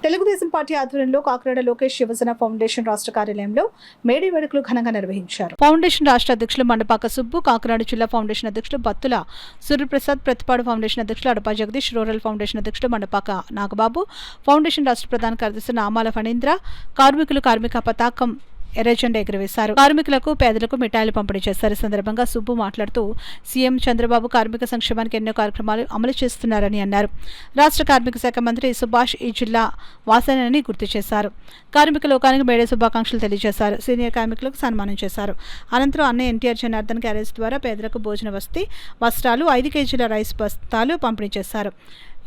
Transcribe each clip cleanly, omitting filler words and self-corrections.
Telugu Desam party ఆధ్వర్యంలో కాకినాడ లోకేష్ యువజన foundation రాష్ట్ర కార్యాలయంలో మేడే వేడుకలు ఘనంగా నిర్వహించారు. ఫౌండేషన్ రాష్ట్ర అధ్యక్షులు మండపాక సుబ్బు, కాకినాడ జిల్లా ఫౌండేషన్ అధ్యక్షులు బత్తుల సూర్యప్రసాద్, ప్రతిపాడు ఫౌండేషన్ అధ్యక్షులు అడపా జగదీష్, రూరల్ ఫౌండేషన్ అధ్యక్షులు మండపాక నాగబాబు, ఫౌండేషన్ రాష్ట్ర ప్రధాన కార్యదర్శి నామాల ఫణీంద్ర, కార్మికులు కార్మిక పతాకం ఎర్రజెండా ఎగురవేశారు. కార్మికులకు పేదలకు మిఠాయిలు పంపిణీ చేశారు. ఈ సందర్భంగా సుబ్బు మాట్లాడుతూ సీఎం చంద్రబాబు కార్మిక సంక్షేమానికి ఎన్నో కార్యక్రమాలు అమలు చేస్తున్నారని అన్నారు. రాష్ట్ర కార్మిక శాఖ మంత్రి సుభాష్ ఈ జిల్లా వాసనని గుర్తు చేశారు. కార్మిక లోకానికి మేడే శుభాకాంక్షలు తెలియజేశారు. సీనియర్ కార్మికులకు సన్మానం చేశారు. అనంతరం అన్న ఎన్టీఆర్ జనార్దన్ క్యారేజ్ ద్వారా పేదలకు భోజన వస్త్రాలు 5 కేజీల రైస్ బస్తాలు పంపిణీ చేశారు.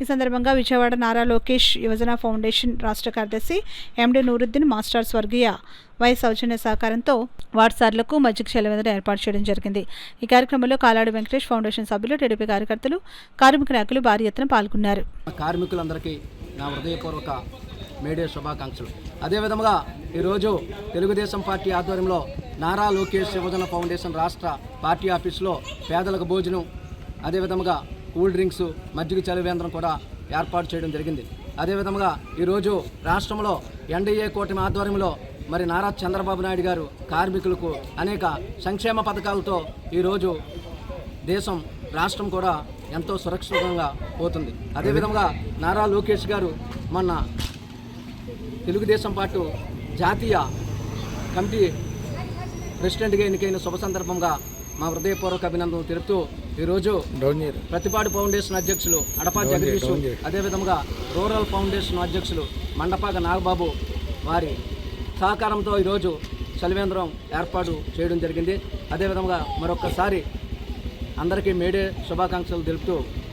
ఈ సందర్భంగా విజయవాడ నారా లోకేష్ యువజన ఫౌండేషన్ రాష్ట్ర కార్యదర్శి ఎండి నూరుద్దీన్ మాస్టర్ స్వర్గీయ వై సౌజన్య సహకారంతో వార్డ్సార్లకు మజ్జిగ చలివేంద్రం ఏర్పాటు చేయడం జరిగింది. ఈ కార్యక్రమంలో కాలాడి వెంకటేష్ ఫౌండేషన్ సభ్యులు, టీడీపీ కార్యకర్తలు, కార్మిక నాయకులు భారీ ఎత్తున పాల్గొన్నారు. కార్మికులందరికీ నా హృదయపూర్వక మేడే శుభాకాంక్షలు. అదేవిధంగా ఈరోజు తెలుగుదేశం పార్టీ ఆధ్వర్యంలో నారా లోకేష్ యువజన ఫౌండేషన్ రాష్ట్ర పార్టీ ఆఫీసులో పేదలకు భోజనం, అదేవిధంగా కూల్ డ్రింక్స్, మజ్జిగ చలివేంద్రం కూడా ఏర్పాటు చేయడం జరిగింది. అదేవిధంగా ఈరోజు రాష్ట్రంలో ఎన్డీఏ కూటమి ఆధ్వర్యంలో మరి నారా చంద్రబాబు నాయుడు గారు కార్మికులకు అనేక సంక్షేమ పథకాలతో ఈరోజు రాష్ట్రం కూడా ఎంతో సురక్షితంగా పోతుంది. అదేవిధంగా నారా లోకేష్ గారు మొన్న తెలుగుదేశం పార్టీ జాతీయ కమిటీ ప్రెసిడెంట్గా ఎన్నికైన శుభ సందర్భంగా మా హృదయపూర్వక అభినందనలు తెలుపుతూ ఈరోజు ప్రతిపాడు ఫౌండేషన్ అధ్యక్షులు అడపా జగదీష్, అదేవిధంగా రూరల్ ఫౌండేషన్ అధ్యక్షులు మండపాక నాగబాబు వారి సహకారంతో ఈరోజు చలివేంద్రం ఏర్పాటు చేయడం జరిగింది. అదేవిధంగా మరొక్కసారి అందరికీ మేడే శుభాకాంక్షలు తెలుపుతూ